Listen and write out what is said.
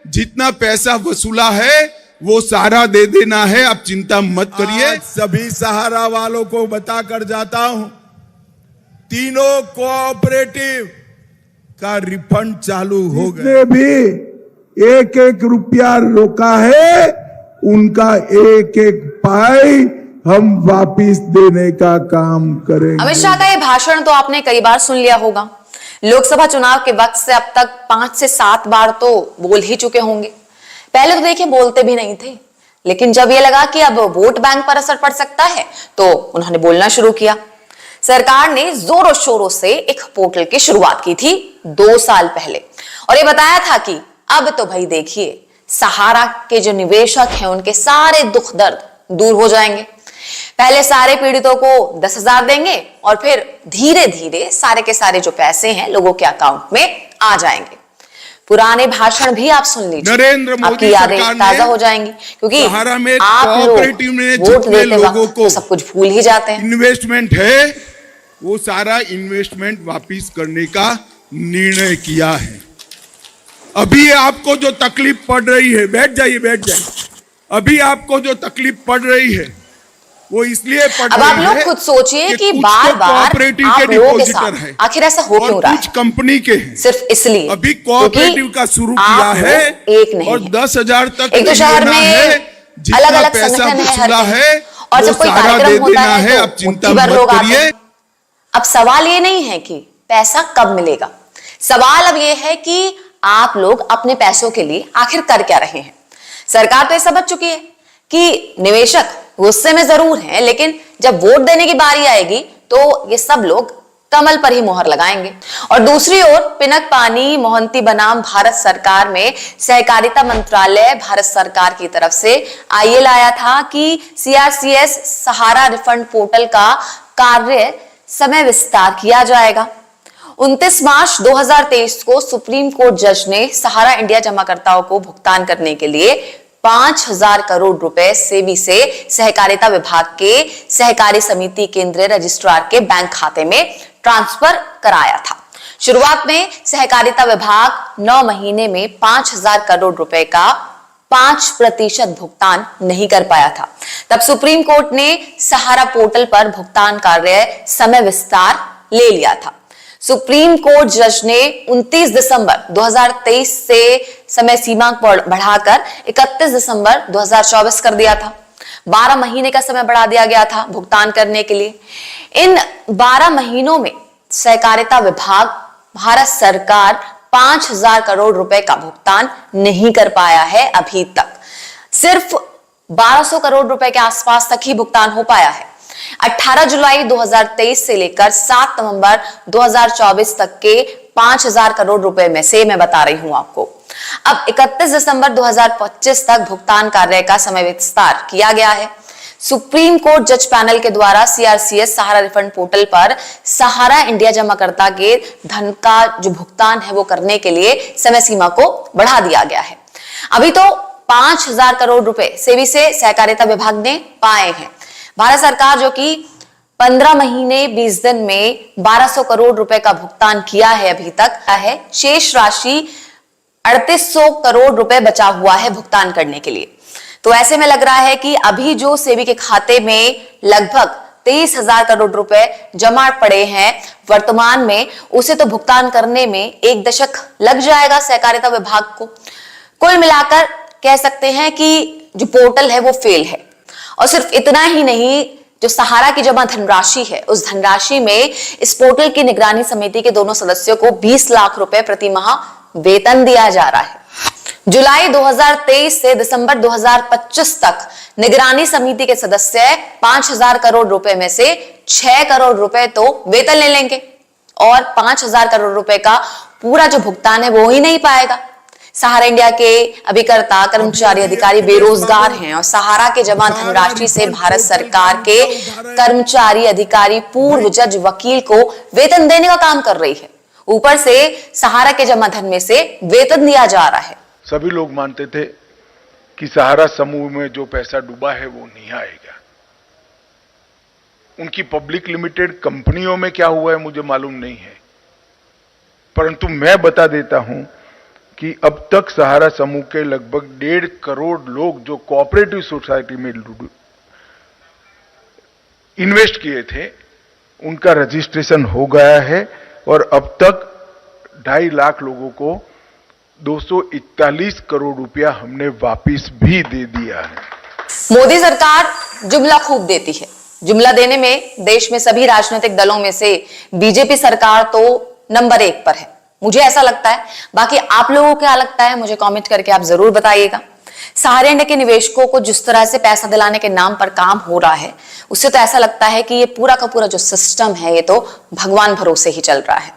जितना पैसा वसूला है वो सारा दे देना है, आप चिंता मत करिए। सभी सहारा वालों को बताकर जाता हूं, तीनों कोऑपरेटिव का रिफंड चालू हो गया। भी एक एक रुपया रोका है, उनका एक एक पाई हम वापिस देने का काम करेंगे। अमित शाह का ये भाषण तो आपने कई बार सुन लिया होगा। लोकसभा चुनाव के वक्त से अब तक 5 से 7 बार तो बोल ही चुके होंगे। पहले तो देखिए बोलते भी नहीं थे, लेकिन जब ये लगा कि अब वोट बैंक पर असर पड़ सकता है तो उन्होंने बोलना शुरू किया। सरकार ने जोरों शोरों से एक पोर्टल की शुरुआत की थी 2 साल पहले, और ये बताया था कि अब तो भाई देखिए सहारा के जो निवेशक हैं उनके सारे दुख दर्द दूर हो जाएंगे। पहले सारे पीड़ितों को 10,000 देंगे और फिर धीरे धीरे सारे के सारे जो पैसे हैं लोगों के अकाउंट में आ जाएंगे। पुराने भाषण भी आप सुन लीजिए, नरेंद्र मोदी आपकी यादें ताजा हो जाएंगी, क्योंकि आप लोग वोट देते वक्त तो सब कुछ भूल ही जाते हैं। इन्वेस्टमेंट है वो सारा इन्वेस्टमेंट वापिस करने का निर्णय किया है। अभी आपको जो तकलीफ पड़ रही है, बैठ जाइए, अभी आपको जो तकलीफ पड़ रही है वो इसलिए पड़ रही है। अब आप लोग खुद सोचिए कि बार-बार आप लोगों के साथ आखिर ऐसा हो क्यों रहा है? कुछ कंपनी के हैं, सिर्फ इसलिए अभी कोऑपरेटिव का शुरू किया है एक नहीं, और 10,000 तक एक तो शहर में अलग-अलग संगठन है और जब कोई कार्यक्रम होता है आप चिंता मत मत करिए। अब सवाल ये नहीं है कि पैसा कब मिलेगा, सवाल अब ये है कि आप लोग अपने पैसों के लिए आखिर कर क्या रहे हैं। सरकार तो ये समझ चुकी है कि निवेशक गुस्से में जरूर हैं, लेकिन जब वोट देने की बारी आएगी तो ये सब लोग कमल पर ही मोहर लगाएंगे। और दूसरी ओर पिनक पानी मोहंती बनाम भारत सरकार में सहकारिता मंत्रालय भारत सरकार की तरफ से आईएल आया था कि सीआरसीएस सहारा रिफंड पोर्टल का कार्य समय विस्तार किया जाएगा। 29 मार्च 2023 को सुप्रीम कोर्ट जज ने सहारा इंडिया जमाकर्ताओं को भुगतान करने के लिए 5,000 करोड़ रुपए सेबी से सहकारिता विभाग के सहकारी समिति केंद्रीय रजिस्ट्रार के बैंक खाते में ट्रांसफर कराया था। शुरुआत में सहकारिता विभाग 9 महीने में 5,000 करोड़ रुपए का 5% भुगतान नहीं कर पाया था। तब सुप्रीम कोर्ट ने सहारा पोर्टल पर भुगतान कार्य समय विस्तार ले लिया था। सुप्रीम कोर्ट जज ने 29 दिसंबर 2023 से समय सीमा बढ़ाकर 31 दिसंबर 2024 कर दिया था। 12 महीने का समय बढ़ा दिया गया था भुगतान करने के लिए। इन 12 महीनों में सहकारिता विभाग भारत सरकार 5,000 करोड़ रुपए का भुगतान नहीं कर पाया है। अभी तक सिर्फ 1,200 करोड़ रुपए के आसपास तक ही भुगतान हो पाया है। 18 जुलाई 2023 से लेकर 7 नवंबर 2024 तक के 5,000 करोड़ रुपए में से मैं बता रही हूं आपको, अब 31 दिसंबर 2025 तक भुगतान कार्य का समय विस्तार किया गया है। सुप्रीम कोर्ट जज पैनल के द्वारा सीआरसीएस सहारा रिफंड पोर्टल पर सहारा इंडिया जमाकर्ता के धन का जो भुगतान है वो करने के लिए समय सीमा को बढ़ा दिया गया है। अभी तो 5,000 करोड़ रुपए सेबी से सहकारिता विभाग ने पाए हैं। भारत सरकार जो कि 15 महीने 20 दिन में 1,200 करोड़ रुपए का भुगतान किया है अभी तक है। शेष राशि 3,800 करोड़ रुपए बचा हुआ है भुगतान करने के लिए। तो ऐसे में लग रहा है कि अभी जो सेबी के खाते में लगभग 23,000 करोड़ रुपए जमा पड़े हैं वर्तमान में, उसे तो भुगतान करने में 1 दशक लग जाएगा सहकारिता विभाग को। कुल मिलाकर कह सकते हैं कि जो पोर्टल है वो फेल है। और सिर्फ इतना ही नहीं, जो सहारा की जमा धनराशि है उस धनराशि में इस पोर्टल की निगरानी समिति के दोनों सदस्यों को 20 लाख रुपए प्रति माह वेतन दिया जा रहा है। जुलाई 2023 से दिसंबर 2025 तक निगरानी समिति के सदस्य 5,000 करोड़ रुपए में से 6 करोड़ रुपए तो वेतन ले लेंगे और 5,000 करोड़ रुपए का पूरा जो भुगतान है वो ही नहीं पाएगा। सहारा इंडिया के अभिकर्ता कर्मचारी अधिकारी बेरोजगार हैं और सहारा के जमा धनराशि से भारत सरकार के कर्मचारी अधिकारी पूर्व जज वकील को वेतन देने का काम कर रही है। ऊपर से सहारा के जमा धन में से वेतन दिया जा रहा है। सभी लोग मानते थे कि सहारा समूह में जो पैसा डूबा है वो नहीं आएगा। उनकी पब्लिक लिमिटेड कंपनियों में क्या हुआ है मुझे मालूम नहीं है, परंतु मैं बता देता हूं कि अब तक सहारा समूह के लगभग 1.5 करोड़ लोग जो कोऑपरेटिव सोसाइटी में इन्वेस्ट किए थे, उनका रजिस्ट्रेशन हो गया है और अब तक 2.5 लाख लोगों को 241 करोड़ रुपया हमने वापिस भी दे दिया है। मोदी सरकार जुमला खूब देती है। जुमला देने में देश में सभी राजनीतिक दलों में से बीजेपी सरकार तो नंबर 1 पर है, मुझे ऐसा लगता है। बाकी आप लोगों को क्या लगता है, मुझे कमेंट करके आप जरूर बताइएगा। सहारा इंडिया के निवेशकों को जिस तरह से पैसा दिलाने के नाम पर काम हो रहा है, उससे तो ऐसा लगता है कि ये पूरा का पूरा जो सिस्टम है, ये तो भगवान भरोसे ही चल रहा है।